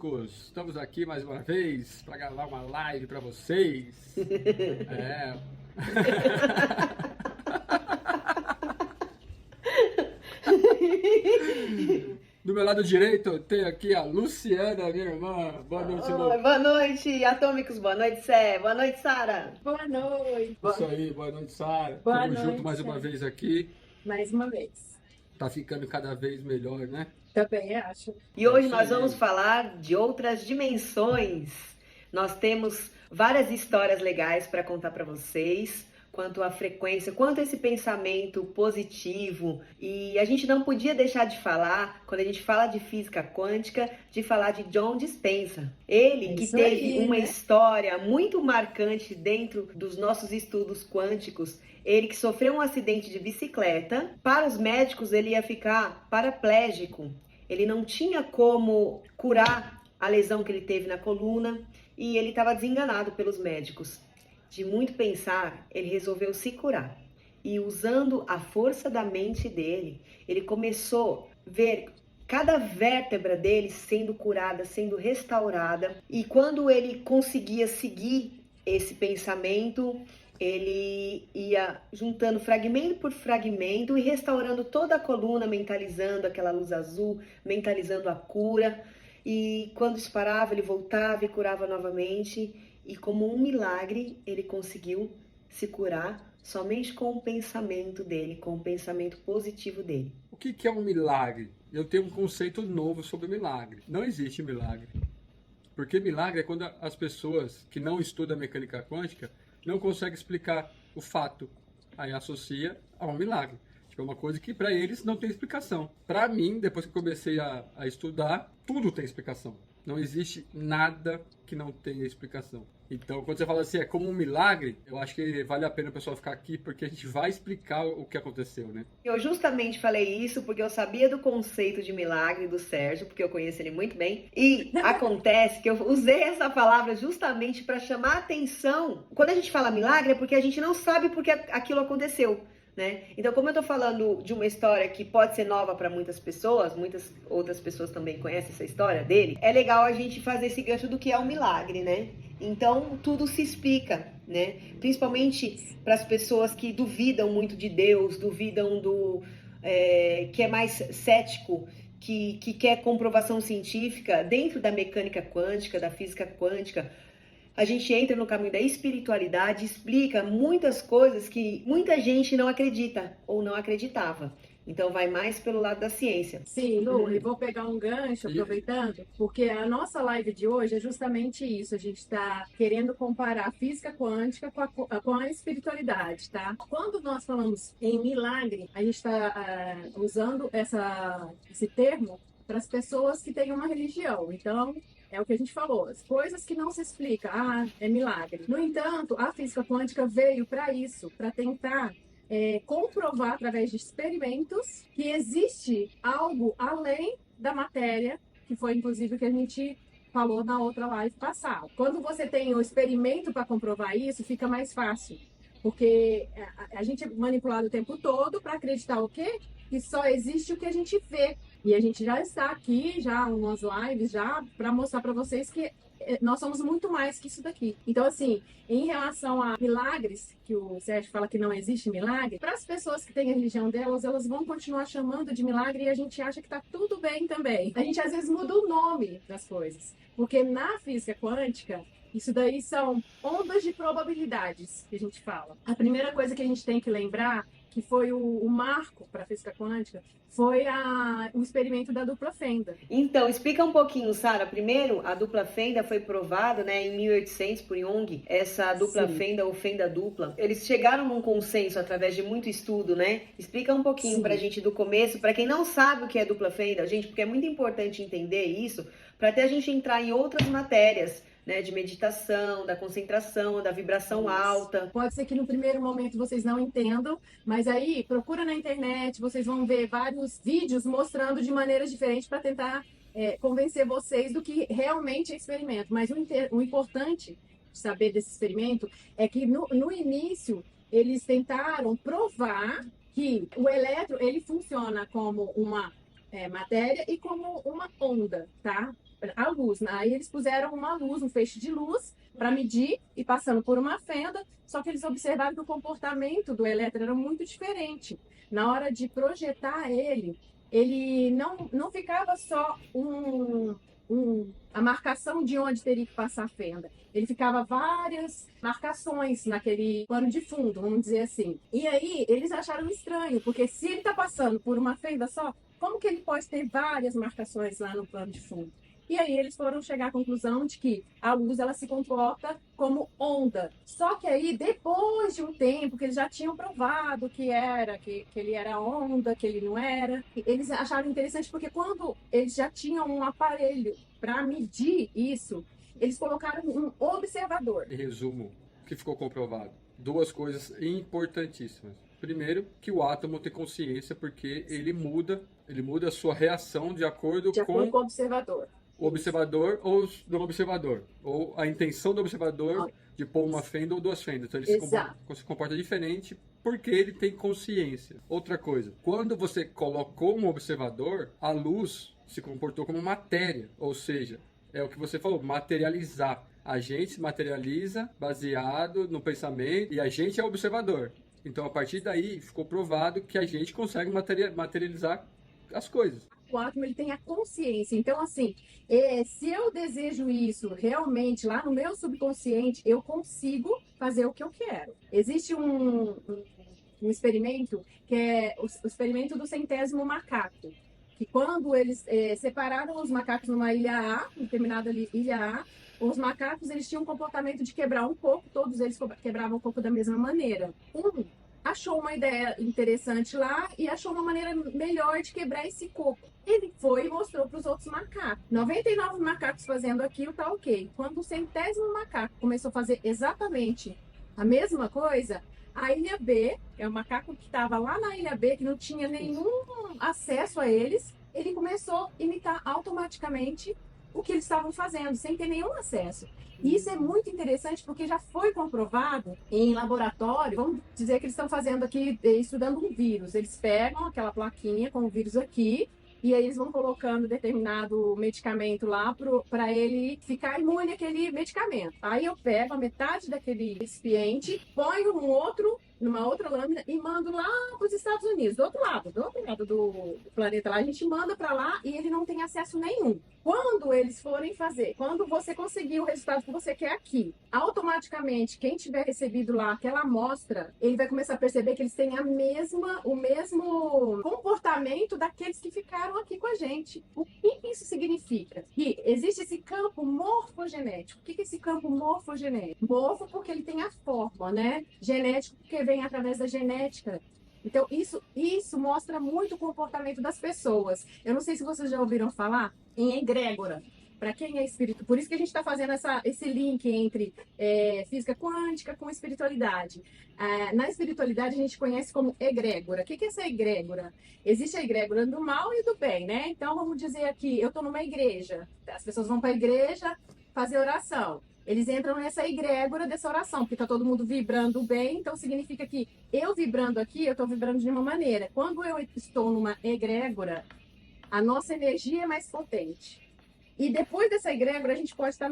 quânticos, estamos aqui mais uma vez para gravar uma live para vocês. É. Do meu lado direito eu tenho aqui a Luciana, minha irmã. Boa noite, Lu. Oi, boa noite, Atômicos. Boa noite, Sé. Boa noite, Sara. Boa noite. Isso aí, boa noite, Sara. Boa Tamo noite, junto mais uma Sara. vez aqui. Mais uma vez. Tá ficando cada vez melhor, né? Também acho. E hoje Isso nós aí. vamos falar de outras dimensões. Nós temos várias histórias legais para contar para vocês, quanto à frequência, quanto a esse pensamento positivo. E a gente não podia deixar de falar, quando a gente fala de física quântica, de falar de John Dispenza. Ele que Isso teve aí, uma né? história muito marcante dentro dos nossos estudos quânticos. Ele que sofreu um acidente de bicicleta. Para os médicos, ele ia ficar paraplégico. Ele não tinha como curar a lesão que ele teve na coluna e ele estava desenganado pelos médicos. De muito pensar, ele resolveu se curar. E usando a força da mente dele, ele começou a ver cada vértebra dele sendo curada, sendo restaurada. E quando ele conseguia seguir esse pensamento, ele ia juntando fragmento por fragmento e restaurando toda a coluna, mentalizando aquela luz azul, mentalizando a cura. E quando disparava, ele voltava e curava novamente. E como um milagre, ele conseguiu se curar somente com o pensamento dele, com o pensamento positivo dele. O que é um milagre? Eu tenho um conceito novo sobre milagre. Não existe milagre. Porque milagre é quando as pessoas que não estudam mecânica quântica não conseguem explicar o fato. Aí associa a um milagre. Tipo, é uma coisa que para eles não tem explicação. Para mim, depois que eu comecei a estudar, tudo tem explicação. Não existe nada que não tenha explicação. Então, quando você fala assim, é como um milagre, eu acho que vale a pena o pessoal ficar aqui, porque a gente vai explicar o que aconteceu, né? Eu justamente falei isso porque eu sabia do conceito de milagre do Sérgio, porque eu conheço ele muito bem. E acontece que eu usei essa palavra justamente para chamar a atenção. Quando a gente fala milagre é porque a gente não sabe porque aquilo aconteceu, né? Então, como eu tô falando de uma história que pode ser nova para muitas pessoas, muitas outras pessoas também conhecem essa história dele, é legal a gente fazer esse gancho do que é um milagre, né? Então, tudo se explica, né? Principalmente para as pessoas que duvidam muito de Deus, duvidam que é mais cético, que quer comprovação científica dentro da mecânica quântica, da física quântica. A gente entra no caminho da espiritualidade, explica muitas coisas que muita gente não acredita ou não acreditava. Então vai mais pelo lado da ciência. Sim, Lu, e vou pegar um gancho, aproveitando, porque a nossa live de hoje é justamente isso. A gente está querendo comparar a física quântica com a espiritualidade, tá? Quando nós falamos em milagre, a gente está usando esse termo para as pessoas que têm uma religião. Então, é o que a gente falou, as coisas que não se explica, é milagre. No entanto, a física quântica veio para isso, para tentar comprovar através de experimentos que existe algo além da matéria, que foi inclusive o que a gente falou na outra live passada. Quando você tem o experimento para comprovar isso, fica mais fácil, porque a gente é manipulado o tempo todo para acreditar o quê? Que só existe o que a gente vê. E a gente já está aqui, já umas lives, já para mostrar para vocês que nós somos muito mais que isso daqui. Então, assim, em relação a milagres, que o Sérgio fala que não existe milagre, para as pessoas que têm a religião delas, elas vão continuar chamando de milagre e a gente acha que está tudo bem também. A gente às vezes muda o nome das coisas, porque na física quântica, isso daí são ondas de probabilidades que a gente fala. A primeira coisa que a gente tem que lembrar, que foi o marco para a física quântica, foi o experimento da dupla fenda. Então, explica um pouquinho, Sara. Primeiro, a dupla fenda foi provada, né, em 1800 por Jung, essa dupla Sim. fenda ou fenda dupla. Eles chegaram num consenso através de muito estudo, né? Explica um pouquinho Sim. pra gente do começo, pra quem não sabe o que é dupla fenda, gente, porque é muito importante entender isso, pra até a gente entrar em outras matérias, né, de meditação, da concentração, da vibração alta. Pode ser que no primeiro momento vocês não entendam, mas aí procura na internet, vocês vão ver vários vídeos mostrando de maneiras diferentes para tentar convencer vocês do que realmente é experimento. Mas o importante de saber desse experimento é que no início eles tentaram provar que o elétron ele funciona como uma matéria e como uma onda, tá? a luz, né? Aí eles puseram uma luz, um feixe de luz para medir e passando por uma fenda, só que eles observaram que o comportamento do elétron era muito diferente. Na hora de projetar ele não ficava só a marcação de onde teria que passar a fenda. Ele ficava várias marcações naquele pano de fundo, vamos dizer assim. E aí eles acharam estranho, porque se ele está passando por uma fenda só, como que ele pode ter várias marcações lá no pano de fundo? E aí eles foram chegar à conclusão de que a luz ela se comporta como onda. Só que aí, depois de um tempo que eles já tinham provado que ele era onda, que ele não era, eles acharam interessante porque quando eles já tinham um aparelho para medir isso, eles colocaram um observador. Em resumo, o que ficou comprovado? Duas coisas importantíssimas. Primeiro, que o átomo tem consciência porque ele muda a sua reação de acordo com o observador. O observador ou não observador, ou a intenção do observador de pôr uma fenda ou duas fendas. Então ele se comporta diferente porque ele tem consciência. Outra coisa, quando você colocou um observador, a luz se comportou como matéria, ou seja, é o que você falou, materializar. A gente se materializa baseado no pensamento e a gente é o observador. Então a partir daí ficou provado que a gente consegue materializar as coisas. O átomo ele tem a consciência. Então, assim, se eu desejo isso realmente lá no meu subconsciente, eu consigo fazer o que eu quero. Existe um experimento que é o experimento do 100º macaco, que quando eles separaram os macacos numa ilha A, determinada ilha A, os macacos eles tinham um comportamento de quebrar um coco, todos eles quebravam o coco da mesma maneira. Achou uma ideia interessante lá e achou uma maneira melhor de quebrar esse coco. Ele foi e mostrou para os outros macacos. 99 macacos fazendo aquilo, tá ok. Quando o 100º macaco começou a fazer exatamente a mesma coisa, a ilha B, é o macaco que estava lá na ilha B, que não tinha nenhum acesso a eles, ele começou a imitar automaticamente o que eles estavam fazendo, sem ter nenhum acesso. E isso é muito interessante porque já foi comprovado em laboratório. Vamos dizer que eles estão fazendo aqui, estudando um vírus. Eles pegam aquela plaquinha com o vírus aqui e aí eles vão colocando determinado medicamento lá para ele ficar imune àquele medicamento. Aí eu pego a metade daquele recipiente, ponho numa outra lâmina e mando lá para os Estados Unidos, do outro lado do planeta lá. A gente manda para lá e ele não tem acesso nenhum. Quando eles forem fazer, quando você conseguir o resultado que você quer aqui, automaticamente, quem tiver recebido lá aquela amostra, ele vai começar a perceber que eles têm o mesmo comportamento daqueles que ficaram aqui com a gente. O que isso significa? Que existe esse campo morfogenético. O que é esse campo morfogenético? Morfo porque ele tem a forma, né? Genético porque vem através da genética. Então, isso mostra muito o comportamento das pessoas. Eu não sei se vocês já ouviram falar em egrégora. Para quem é espírito, por isso que a gente está fazendo esse link entre física quântica com espiritualidade. Na espiritualidade, a gente conhece como egrégora. O que é essa egrégora? Existe a egrégora do mal e do bem, né? Então, vamos dizer aqui, eu estou numa igreja. As pessoas vão para a igreja fazer oração. Eles entram nessa egrégora dessa oração, porque está todo mundo vibrando bem, então significa que eu vibrando aqui, eu estou vibrando de uma maneira. Quando eu estou numa egrégora, a nossa energia é mais potente. E depois dessa egrégora, a gente pode estar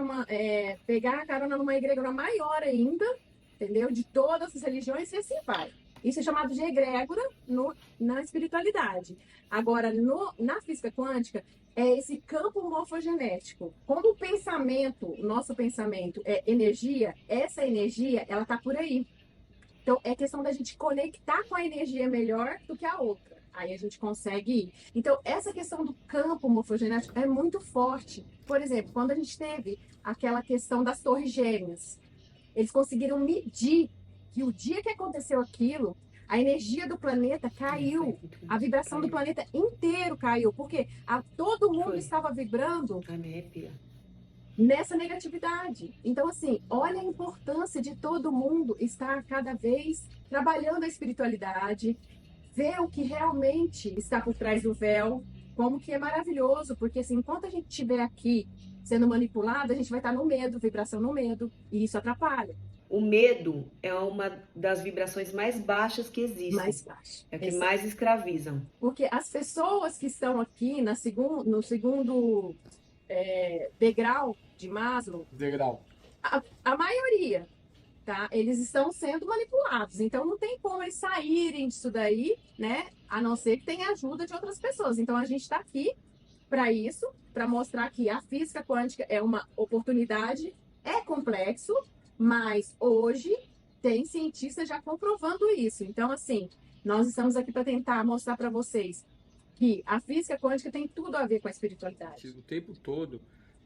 pegar a carona numa egrégora maior ainda, entendeu? De todas as religiões e assim vai. Isso é chamado de egrégora na espiritualidade. Agora, na física quântica, é esse campo morfogenético. Como o nosso pensamento é energia, essa energia, ela está por aí. Então, é questão da gente conectar com a energia melhor do que a outra. Aí a gente consegue ir. Então, essa questão do campo morfogenético é muito forte. Por exemplo, quando a gente teve aquela questão das torres gêmeas, eles conseguiram medir que o dia que aconteceu aquilo, a energia do planeta caiu, a vibração do planeta inteiro caiu, porque todo mundo estava vibrando nessa negatividade. Então, assim, olha a importância de todo mundo estar cada vez trabalhando a espiritualidade, ver o que realmente está por trás do véu, como que é maravilhoso, porque assim, enquanto a gente estiver aqui sendo manipulado, a gente vai estar no medo, vibração no medo, e isso atrapalha. O medo é uma das vibrações mais baixas que existem. Mais baixo. É o que mais escravizam. Porque as pessoas que estão aqui no segundo degrau de Maslow, Degrau. a maioria, tá? Eles estão sendo manipulados. Então, não tem como eles saírem disso daí, né? A não ser que tenha ajuda de outras pessoas. Então, a gente está aqui para isso, para mostrar que a física quântica é uma oportunidade, é complexo, mas hoje tem cientistas já comprovando isso. Então, assim, nós estamos aqui para tentar mostrar para vocês que a física quântica tem tudo a ver com a espiritualidade. O tempo todo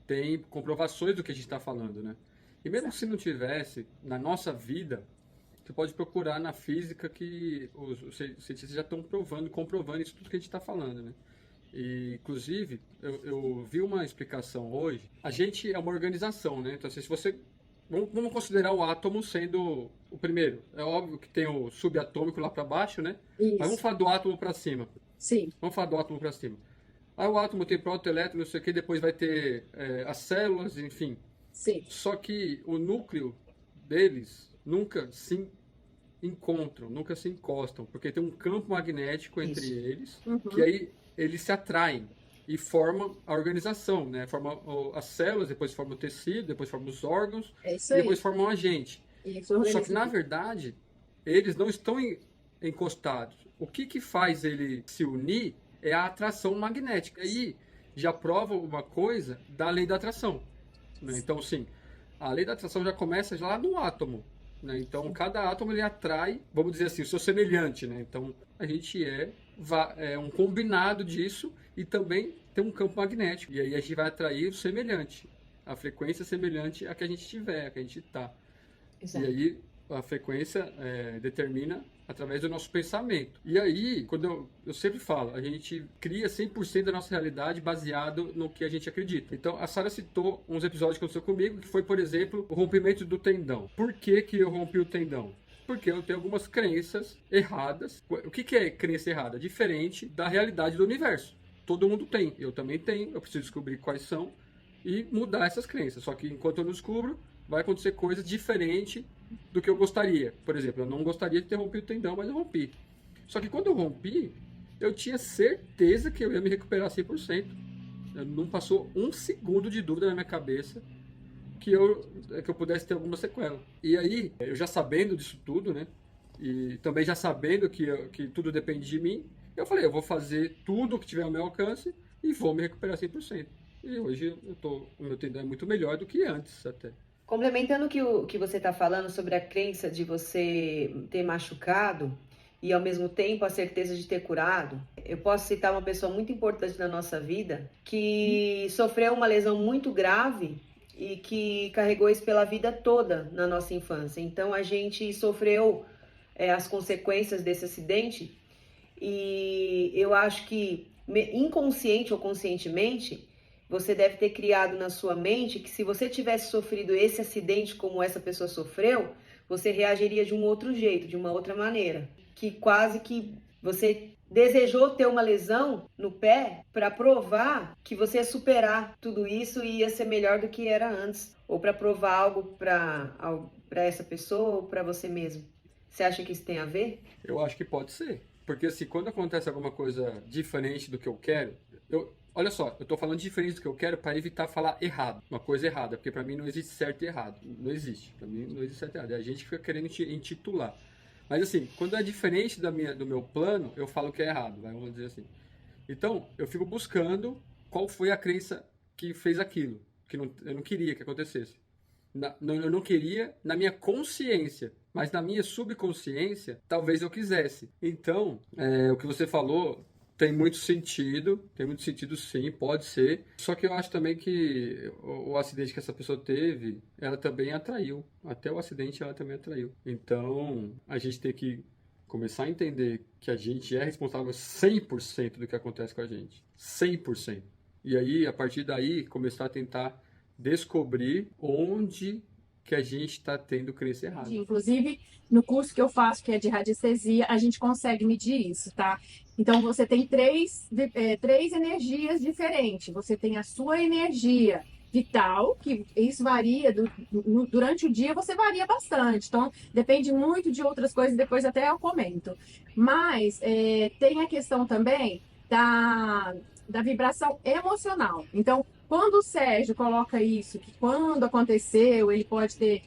tem comprovações do que a gente está falando, né? E mesmo se não tivesse, na nossa vida, você pode procurar na física que os cientistas já estão comprovando isso tudo que a gente está falando, né? E, inclusive, eu vi uma explicação hoje. A gente é uma organização, né? Então, assim, se você... Vamos considerar o átomo sendo o primeiro. É óbvio que tem o subatômico lá para baixo, né? Isso. Mas vamos falar do átomo para cima. Sim. Vamos falar do átomo para cima. Aí o átomo tem próton, elétron, não sei o que, depois vai ter as células, enfim. Sim. Só que o núcleo deles nunca se encontram, nunca se encostam, porque tem um campo magnético entre eles, que aí eles se atraem e formam a organização, né? Formam as células, depois formam o tecido, depois formam os órgãos, e depois formam a gente. Só que, na verdade, eles não estão encostados. O que faz ele se unir é a atração magnética. E aí já prova uma coisa da lei da atração, né? Então, sim, a lei da atração já começa lá no átomo, né? Então, cada átomo ele atrai, vamos dizer assim, o seu semelhante, né? Então, a gente é um combinado disso e também tem um campo magnético. E aí a gente vai atrair o semelhante, a frequência semelhante a que a gente tiver, a que a gente está. E aí a frequência determina através do nosso pensamento. E aí, quando eu sempre falo, a gente cria 100% da nossa realidade baseado no que a gente acredita. Então, a Sara citou uns episódios que aconteceu comigo, que foi, por exemplo, o rompimento do tendão. Por que eu rompi o tendão? Porque eu tenho algumas crenças erradas. O que é crença errada? Diferente da realidade do universo. Todo mundo tem, eu também tenho, eu preciso descobrir quais são e mudar essas crenças. Só que enquanto eu não descubro, vai acontecer coisas diferentes do que eu gostaria. Por exemplo, eu não gostaria de ter rompido o tendão, mas eu rompi. Só que quando eu rompi, eu tinha certeza que eu ia me recuperar 100%. Não passou um segundo de dúvida na minha cabeça que eu pudesse ter alguma sequela. E aí, eu já sabendo disso tudo, né? E também já sabendo que tudo depende de mim, eu falei, eu vou fazer tudo o que tiver ao meu alcance e vou me recuperar 100%. E hoje o meu tendão é muito melhor do que antes até. Complementando o que você está falando sobre a crença de você ter machucado e ao mesmo tempo a certeza de ter curado, eu posso citar uma pessoa muito importante na nossa vida que sofreu uma lesão muito grave e que carregou isso pela vida toda na nossa infância. Então a gente sofreu as consequências desse acidente e eu acho que inconsciente ou conscientemente você deve ter criado na sua mente que se você tivesse sofrido esse acidente como essa pessoa sofreu, você reagiria de um outro jeito, de uma outra maneira. Que quase que você desejou ter uma lesão no pé para provar que você ia superar tudo isso e ia ser melhor do que era antes. Ou para provar algo para essa pessoa ou para você mesmo. Você acha que isso tem a ver? Eu acho que pode ser. Porque assim, quando acontece alguma coisa diferente do que eu quero, olha só, eu tô falando diferente do que eu quero para evitar falar errado, uma coisa errada, porque para mim não existe certo e errado, não existe, para mim não existe certo e errado, é a gente que fica querendo intitular. Mas assim, quando é diferente do meu plano, eu falo que é errado, vamos dizer assim. Então, eu fico buscando qual foi a crença que fez aquilo, que eu não queria que acontecesse. Eu não queria na minha consciência, mas na minha subconsciência, talvez eu quisesse. Então, o que você falou tem muito sentido sim, pode ser. Só que eu acho também que o acidente que essa pessoa teve, ela também atraiu. Até o acidente ela também atraiu. Então, a gente tem que começar a entender que a gente é responsável 100% do que acontece com a gente. 100%. E aí, a partir daí, começar a tentar descobrir onde que a gente está tendo crença errada. Inclusive, no curso que eu faço, que é de radiestesia, a gente consegue medir isso, tá? Então, você tem três energias diferentes. Você tem a sua energia vital, que isso varia, durante o dia você varia bastante. Então, depende muito de outras coisas, depois até eu comento. Mas, tem a questão também da vibração emocional. Então, quando o Sérgio coloca isso, que quando aconteceu, ele pode ter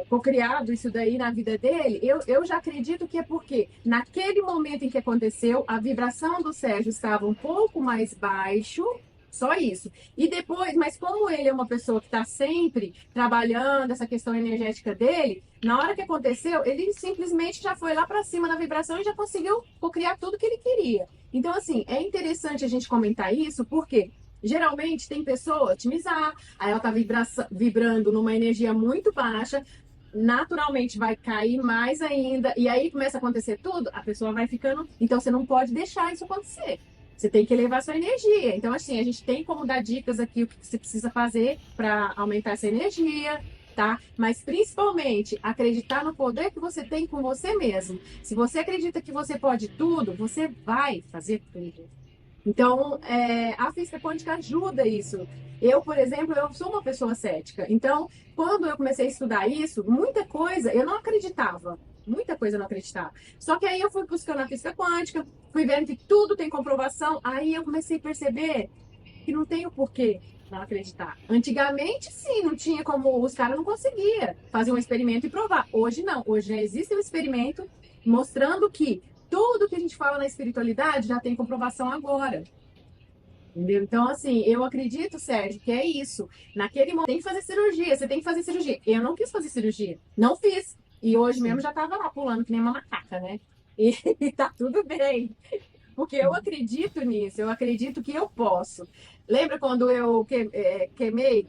cocriado isso daí na vida dele, eu já acredito que é porque naquele momento em que aconteceu, a vibração do Sérgio estava um pouco mais baixo, só isso. E depois, mas como ele é uma pessoa que está sempre trabalhando essa questão energética dele, na hora que aconteceu, ele simplesmente já foi lá para cima da vibração e já conseguiu cocriar tudo que ele queria. Então, assim, é interessante a gente comentar isso, porque geralmente tem pessoa otimizar, aí ela tá vibrando numa energia muito baixa, naturalmente vai cair mais ainda, e aí começa a acontecer tudo, a pessoa vai ficando. Então você não pode deixar isso acontecer. Você tem que elevar sua energia. Então, assim, a gente tem como dar dicas aqui o que você precisa fazer para aumentar essa energia, tá? Mas principalmente acreditar no poder que você tem com você mesmo. Se você acredita que você pode tudo, você vai fazer tudo. Então, a física quântica ajuda isso. Eu, por exemplo, eu sou uma pessoa cética. Então, quando eu comecei a estudar isso, muita coisa eu não acreditava. Muita coisa eu não acreditava. Só que aí eu fui buscando a física quântica, fui vendo que tudo tem comprovação. Aí eu comecei a perceber que não tem o porquê não acreditar. Antigamente, sim, não tinha como, os caras não conseguiam fazer um experimento e provar. Hoje não. Hoje já existe um experimento mostrando que tudo que a gente fala na espiritualidade já tem comprovação agora. Entendeu? Então, assim, eu acredito, Sérgio, que é isso. Naquele momento, tem que fazer cirurgia, você tem que fazer cirurgia. Eu não quis fazer cirurgia, não fiz. E hoje mesmo já tava lá pulando que nem uma macaca, né? E tá tudo bem. Porque eu acredito nisso, eu acredito que eu posso. Lembra quando eu queimei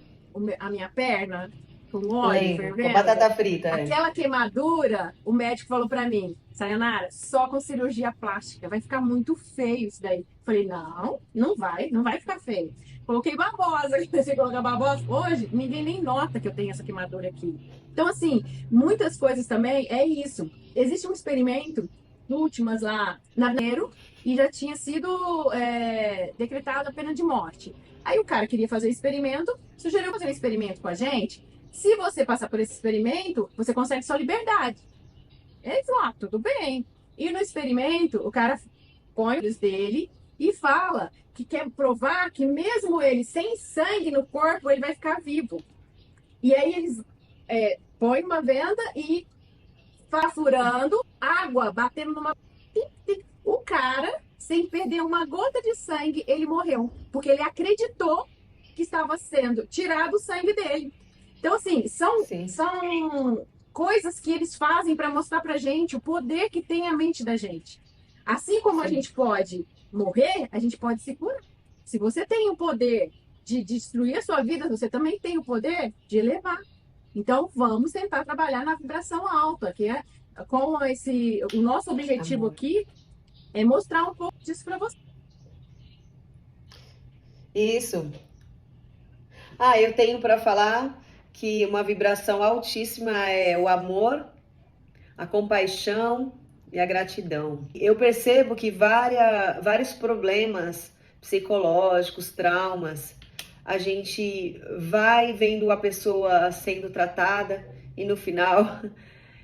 a minha perna com óleo Lembro, com fervendo? batata frita. Aquela queimadura, o médico falou pra mim, Sayonara, só com cirurgia plástica, vai ficar muito feio isso daí. Falei, não, não vai ficar feio. Coloquei babosa, comecei a colocar babosa. Hoje, ninguém nem nota que eu tenho essa queimadura aqui. Então, assim, muitas coisas também é isso. Existe um experimento, últimas lá, na janeiro, e já tinha sido decretada a pena de morte. Aí o cara queria fazer experimento, sugeriu fazer um experimento com a gente. Se você passar por esse experimento, você consegue sua liberdade. Exato, tudo bem. E no experimento, o cara põe os dele e fala que quer provar que mesmo ele sem sangue no corpo, ele vai ficar vivo. E aí eles põem uma venda e furando, água batendo numa... O cara, sem perder uma gota de sangue, ele morreu. Porque ele acreditou que estava sendo tirado o sangue dele. Então, assim, são coisas que eles fazem para mostrar pra gente o poder que tem a mente da gente. Assim como a gente pode morrer, a gente pode se curar. Se você tem o poder de destruir a sua vida, você também tem o poder de elevar. Então, vamos tentar trabalhar na vibração alta, que é com o nosso objetivo aqui é mostrar um pouco disso para você. Isso. Eu tenho para falar que uma vibração altíssima é o amor, a compaixão e a gratidão. Eu percebo que vários problemas psicológicos, traumas, a gente vai vendo a pessoa sendo tratada e no final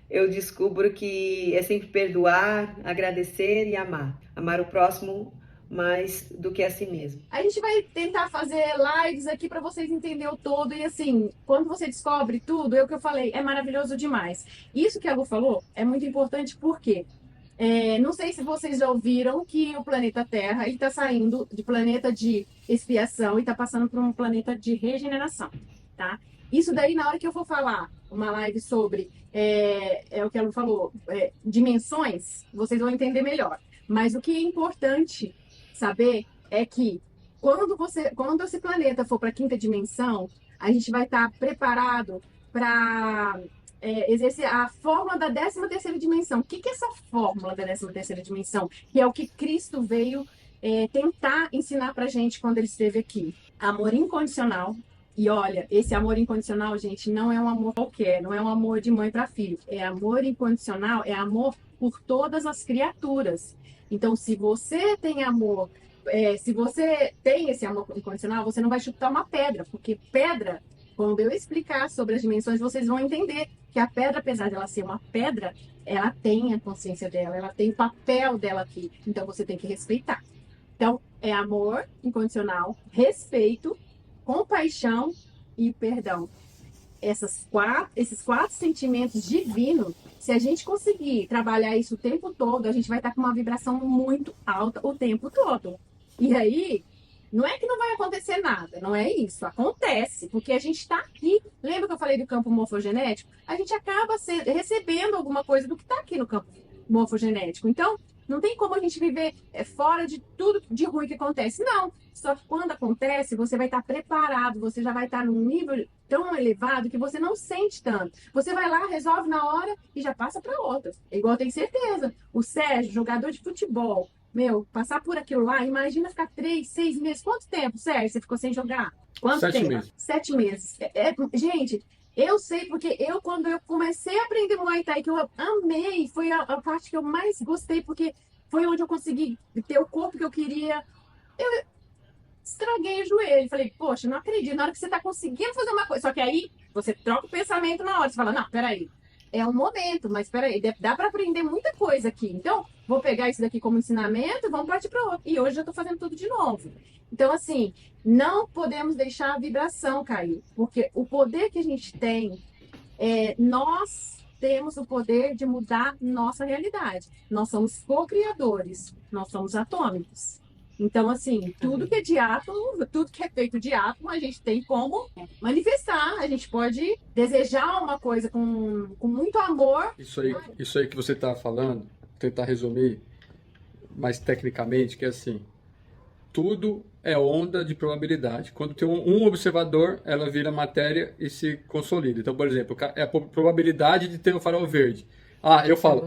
eu descubro que é sempre perdoar, agradecer e amar. Amar o próximo mais do que a si mesmo. A gente vai tentar fazer lives aqui para vocês entenderem o todo. E assim, quando você descobre tudo, é o que eu falei, é maravilhoso demais. Isso que a Lu falou é muito importante porque não sei se vocês já ouviram que o planeta Terra está saindo de planeta de expiação e está passando para um planeta de regeneração, tá? Isso daí, na hora que eu for falar uma live sobre o que a Lu falou, dimensões, vocês vão entender melhor. Mas o que é importante saber é que quando esse planeta for para a quinta dimensão, a gente vai estar preparado para exercer a fórmula da 13ª dimensão. O que é essa fórmula da 13ª dimensão? Que é o que Cristo veio tentar ensinar para a gente quando ele esteve aqui. Amor incondicional. E olha, esse amor incondicional, gente, não é um amor qualquer, não é um amor de mãe para filho. É amor incondicional, é amor por todas as criaturas. Então, se você tem amor, se você tem esse amor incondicional, você não vai chutar uma pedra, porque pedra, quando eu explicar sobre as dimensões, vocês vão entender que a pedra, apesar de ela ser uma pedra, ela tem a consciência dela, ela tem o papel dela aqui. Então, você tem que respeitar. Então, é amor incondicional, respeito, compaixão e perdão. Esses quatro sentimentos divinos, se a gente conseguir trabalhar isso o tempo todo, a gente vai estar com uma vibração muito alta o tempo todo. E aí, não é que não vai acontecer nada, não é isso. Acontece, porque a gente está aqui. Lembra que eu falei do campo morfogenético? A gente acaba recebendo alguma coisa do que está aqui no campo morfogenético. Então, não tem como a gente viver fora de tudo de ruim que acontece. Não. Só que quando acontece, você vai estar preparado, você já vai estar num nível tão elevado que você não sente tanto. Você vai lá, resolve na hora e já passa para outra. É igual, eu tenho certeza. O Sérgio, jogador de futebol, passar por aquilo lá, imagina ficar 3, 6 meses. Quanto tempo, Sérgio, você ficou sem jogar? Quanto 7 tempo? meses. 7 meses. Gente, eu sei porque quando eu comecei a aprender Muay Thai, que eu amei, foi a parte que eu mais gostei, porque foi onde eu consegui ter o corpo que eu queria. Eu estraguei o joelho. Falei, poxa, não acredito. Na hora que você tá conseguindo fazer uma coisa. Só que aí você troca o pensamento na hora. Você fala, não, peraí. É um momento, mas peraí, dá para aprender muita coisa aqui. Então, vou pegar isso daqui como ensinamento e vamos partir para outro. E hoje eu tô fazendo tudo de novo. Então, assim, não podemos deixar a vibração cair. Porque o poder que a gente tem, nós temos o poder de mudar nossa realidade. Nós somos co-criadores, nós somos atômicos. Então, assim, tudo que é de átomo, tudo que é feito de átomo, a gente tem como manifestar. A gente pode desejar uma coisa com muito amor. Isso aí que você está falando, tentar resumir mais tecnicamente, que é assim, tudo é onda de probabilidade. Quando tem um observador, ela vira matéria e se consolida. Então, por exemplo, é a probabilidade de ter o farol verde.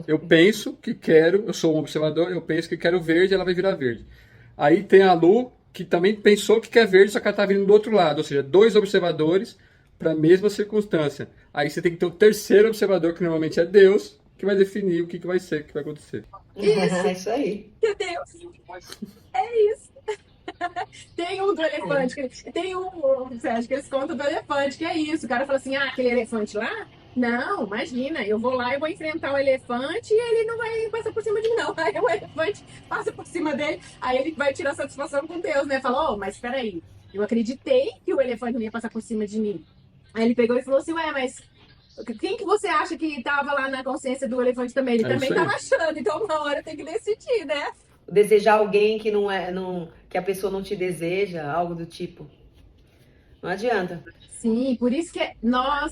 Eu penso que quero, eu sou um observador, eu penso que quero verde, ela vai virar verde. Aí tem a Lu, que também pensou que quer verde, só que ela está vindo do outro lado. Ou seja, 2 observadores para a mesma circunstância. Aí você tem que ter o terceiro observador, que normalmente é Deus, que vai definir o que vai ser, o que vai acontecer. Isso aí. Meu Deus! É isso! Tem um do elefante, você acha que eles contam do elefante, que é isso. O cara fala assim, aquele elefante lá? Não, imagina, eu vou lá e vou enfrentar o elefante e ele não vai passar por cima de mim, não. Aí o elefante passa por cima dele, aí ele vai tirar satisfação com Deus, né? Fala, mas peraí, eu acreditei que o elefante não ia passar por cima de mim. Aí ele pegou e falou assim, mas quem que você acha que tava lá na consciência do elefante também? Ele também tava achando, então uma hora tem que decidir, né? Desejar alguém que que a pessoa não te deseja, algo do tipo. Não adianta. Sim, por isso que é nós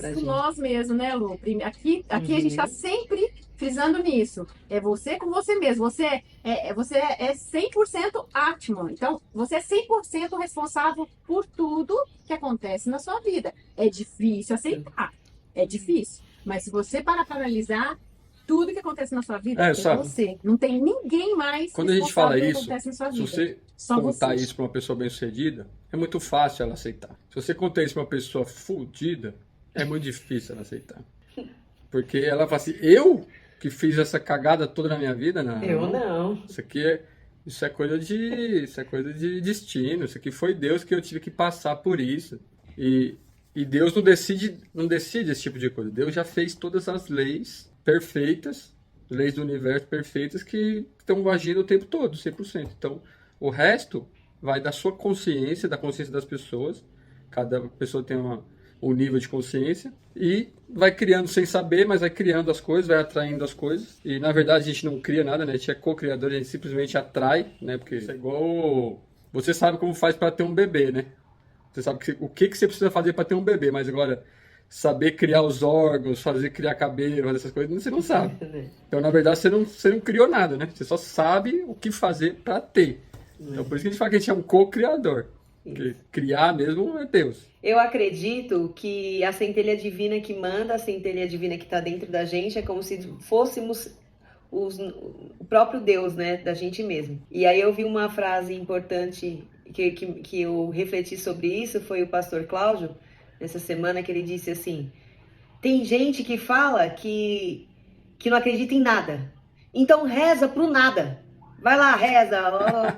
mesmos, né, Lu? Aqui a gente está sempre frisando nisso. É você com você mesmo. Você é 100% Atman. Então, você é 100% responsável por tudo que acontece na sua vida. É difícil aceitar. É difícil. Mas se você parar para analisar, tudo que acontece na sua vida é você. Não tem ninguém mais quando a gente fala isso, acontece na sua vida. Se você contar isso para uma pessoa bem-sucedida, é muito fácil ela aceitar. Se você contar isso para uma pessoa fudida, é muito difícil ela aceitar. Porque ela fala assim, eu que fiz essa cagada toda na minha vida? Não. Eu não. Isso é coisa de destino. Isso aqui foi Deus que eu tive que passar por isso. E Deus não decide esse tipo de coisa. Deus já fez todas as leis perfeitas, leis do universo perfeitas que estão agindo o tempo todo, 100%. Então, o resto vai da sua consciência, da consciência das pessoas. Cada pessoa tem um nível de consciência e vai criando sem saber, mas vai criando as coisas, vai atraindo as coisas. E, na verdade, a gente não cria nada, né? A gente é co-criador, a gente simplesmente atrai, né? Porque isso é igual... Você sabe como faz para ter um bebê, né? Você sabe o que você precisa fazer para ter um bebê, mas agora... saber criar os órgãos, criar cabelo, essas coisas, você não sabe. Então, na verdade, você não criou nada, né? Você só sabe o que fazer para ter. Então, por isso que a gente fala que a gente é um co-criador. Porque criar mesmo é Deus. Eu acredito que a centelha divina que manda, a centelha divina que está dentro da gente, é como se fôssemos o próprio Deus, né? Da gente mesmo. E aí eu vi uma frase importante que eu refleti sobre isso, foi o pastor Cláudio, essa semana, que ele disse assim, tem gente que fala que não acredita em nada, então reza pro nada, vai lá, reza,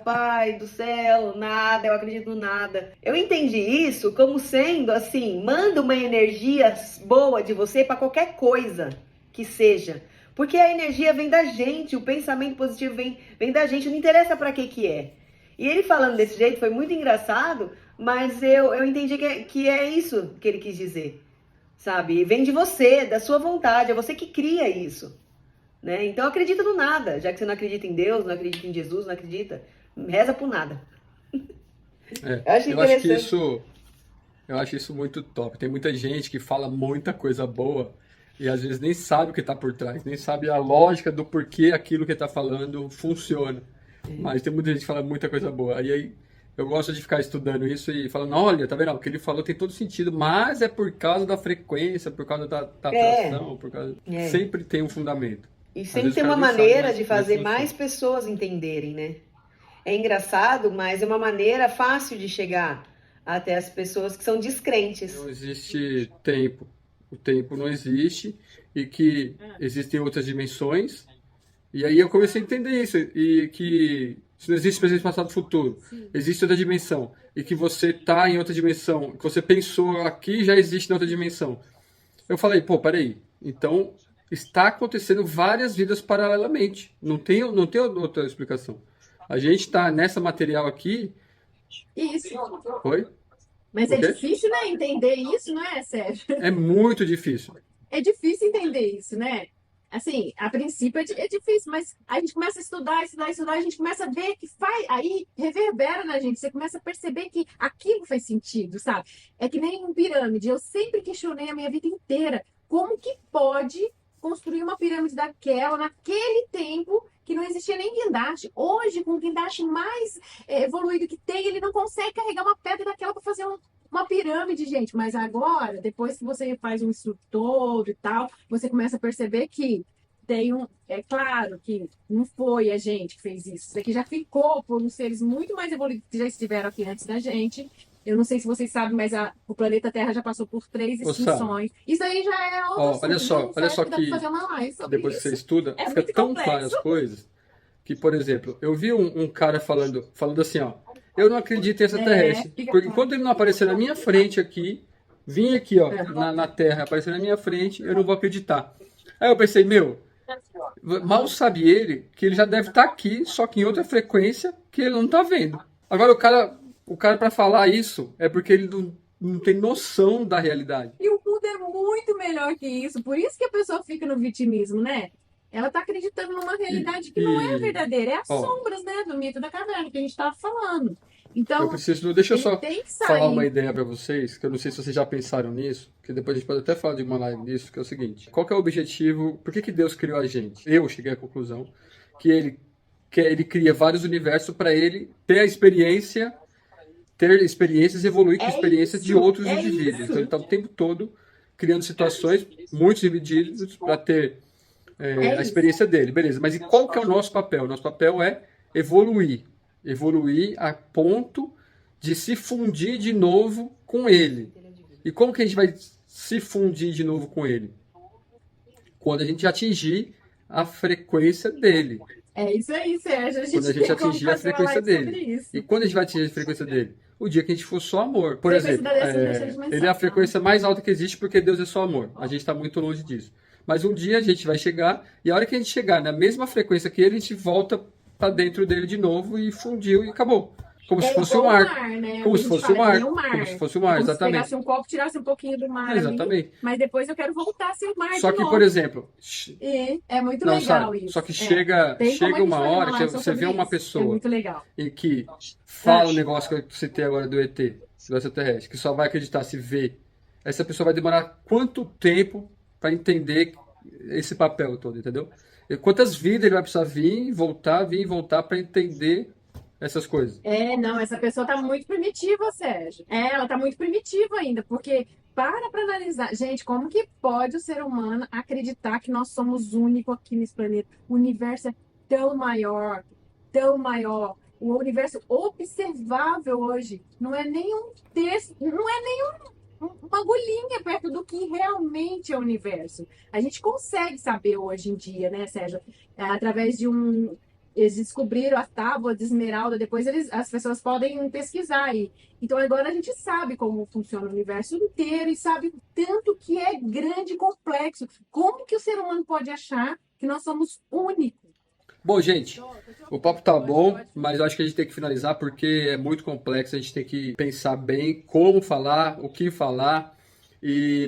Pai do céu, nada, eu acredito no nada. Eu entendi isso como sendo assim, manda uma energia boa de você para qualquer coisa que seja, porque a energia vem da gente, o pensamento positivo vem da gente, não interessa para que é. E ele falando desse jeito foi muito engraçado, mas eu entendi que é isso que ele quis dizer, sabe? Vem de você, da sua vontade, é você que cria isso, né? Então acredita no nada, já que você não acredita em Deus, não acredita em Jesus, não acredita, reza por nada. Eu acho Eu acho que interessante. eu acho isso muito top. Tem muita gente que fala muita coisa boa e às vezes nem sabe o que está por trás, nem sabe a lógica do porquê aquilo que está falando funciona. Mas tem muita gente que fala muita coisa boa. E aí eu gosto de ficar estudando isso e falando, olha, tá vendo? O que ele falou tem todo sentido, mas é por causa da frequência, por causa da É, atração, por causa. é. Sempre tem um fundamento. E Às sempre vezes o tem cara uma nem sabe, maneira de mas fazer funciona. mais pessoas entenderem, né? É engraçado, mas é uma maneira fácil de chegar até as pessoas que são descrentes. Não existe tempo. O tempo não existe e que existem outras dimensões. E aí eu comecei a entender isso, e que se não existe presente, passado, futuro, Sim. existe outra dimensão, e que você está em outra dimensão, que você pensou aqui já existe na outra dimensão. Eu falei, pô, peraí, então está acontecendo várias vidas paralelamente, não tem outra explicação. A gente está nessa material aqui, Isso. oi? Mas O é quê? difícil, né, entender isso, não é, Sérgio? É muito difícil. É difícil entender isso, né? Assim, a princípio é difícil, mas a gente começa a estudar, a gente começa a ver que faz, aí reverbera na gente, você começa a perceber que aquilo faz sentido, sabe? É que nem um pirâmide, eu sempre questionei a minha vida inteira, como que pode construir uma pirâmide daquela, naquele tempo, que não existia nem guindaste. Hoje, com o guindaste mais evoluído que tem, ele não consegue carregar uma pedra daquela para fazer uma pirâmide, gente. Mas agora, depois que você faz um estudo todo e tal, você começa a perceber que tem um. É claro que não foi a gente que fez isso. Isso aqui já ficou por uns seres muito mais evoluídos que já estiveram aqui antes da gente. Eu não sei se vocês sabem, mas o planeta Terra já passou por 3 Ô, Sá, extinções. Isso aí já é outro ó, assunto. Então, olha só Sérgio, dá para fazer uma live que sobre depois que você isso. estuda, É fica muito tão claro complexo. as coisas, que, por exemplo, eu vi um cara falando assim, ó, eu não acredito em extraterrestre, Fica porque claro. enquanto ele não aparecer na minha frente aqui, vir aqui, ó, na Terra, aparecer na minha frente, eu não vou acreditar. Aí eu pensei, meu, mal sabe ele que ele já deve estar aqui, só que em outra frequência que ele não tá vendo. Agora o cara para falar isso é porque ele não tem noção da realidade. E o mundo é muito melhor que isso. Por isso que a pessoa fica no vitimismo, né? Ela tá acreditando numa E, realidade que não é e verdadeira. É as ó, sombras, né, do mito da caverna que a gente tava falando. eu Então, preciso, deixa eu ele só tem que falar uma sair. ideia para vocês, que eu não sei se vocês já pensaram nisso, que depois a gente pode até falar de uma live disso, que é o seguinte: qual que é o objetivo? Por que Deus criou a gente? Eu cheguei à conclusão que ele cria vários universos para ele ter experiências e evoluir com É experiências de isso, outros é indivíduos. Então ele isso, está o tempo todo criando situações, muitos indivíduos, para ter é a isso. experiência dele, beleza. Mas e qual que é o nosso papel? Nosso papel é evoluir. Evoluir a ponto de se fundir de novo com ele. E como que a gente vai se fundir de novo com ele? Quando a gente atingir a frequência dele. É isso aí, Sérgio. A Quando a gente gente tem como atingir a fazer uma frequência live sobre dele. E isso. quando a gente vai atingir a frequência dele? O dia que a gente for só amor. Por Frequência da exemplo, 13ª ele é dimensão. a frequência mais alta que existe porque Deus é só amor. A gente está muito longe disso. Mas um dia a gente vai chegar, e a hora que a gente chegar na mesma frequência que ele, a gente volta para dentro dele de novo e fundiu e acabou. Como se É fosse igual um o mar. mar, né? O Como que a se gente fosse fala o é que nem mar. o mar. Como se fosse o É mar, como se exatamente. pegasse um copo, tirasse um pouquinho do mar ali, Exatamente. mas depois eu quero voltar a ser o mar Só de que, por novo. exemplo, É muito não, legal sabe? Só isso. que É. Tem como a chega gente uma fazer uma hora que live só você vê sobre uma isso. É pessoa muito legal. em que Ah, fala o negócio que eu citei agora do ET, do extraterrestre, que só vai acreditar se vê. Essa pessoa vai demorar quanto tempo para entender esse papel todo, entendeu? E quantas vidas ele vai precisar vir e voltar para entender essas coisas. não, essa pessoa tá muito primitiva, Sérgio. Ela tá muito primitiva ainda, porque para analisar. Gente, como que pode o ser humano acreditar que nós somos únicos aqui nesse planeta? O universo é tão maior, tão maior. O universo observável hoje não é nem um terço, não é nem uma agulhinha perto do que realmente é o universo. A gente consegue saber hoje em dia, né, Sérgio? Através de um. Eles descobriram a tábua de esmeralda, depois as pessoas podem pesquisar aí. Então agora a gente sabe como funciona o universo inteiro e sabe tanto que é grande e complexo. Como que o ser humano pode achar que nós somos únicos? Bom, gente, o papo tá bom, mas eu acho que a gente tem que finalizar porque é muito complexo, a gente tem que pensar bem como falar, o que falar.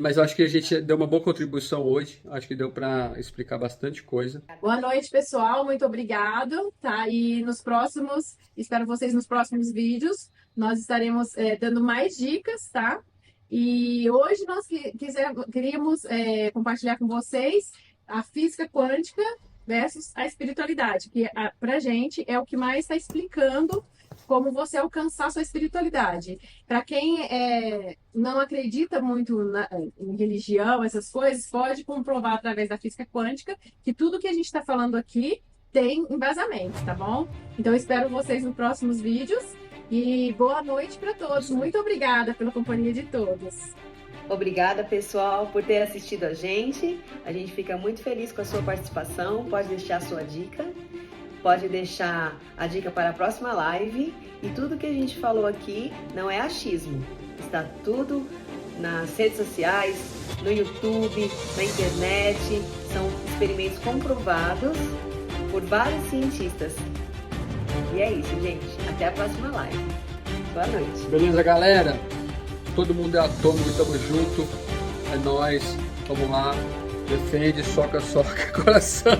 Mas eu acho que a gente deu uma boa contribuição hoje, acho que deu para explicar bastante coisa. Boa noite, pessoal, muito obrigado, tá? E espero vocês nos próximos vídeos, nós estaremos dando mais dicas, tá? E hoje nós queríamos compartilhar com vocês a física quântica versus a espiritualidade, que pra gente é o que mais está explicando como você alcançar sua espiritualidade. Para quem não acredita muito em religião, essas coisas, pode comprovar através da física quântica que tudo que a gente está falando aqui tem embasamento, tá bom? Então, eu espero vocês nos próximos vídeos e boa noite para todos. Muito obrigada pela companhia de todos. Obrigada, pessoal, por ter assistido a gente. A gente fica muito feliz com a sua participação. Pode deixar a sua dica. Pode deixar a dica para a próxima live. E tudo que a gente falou aqui não é achismo. Está tudo nas redes sociais, no YouTube, na internet. São experimentos comprovados por vários cientistas. E é isso, gente. Até a próxima live. Boa noite. Beleza, galera? Todo mundo é atômico, tamo junto. É nóis. Vamos lá. Defende, soca, coração.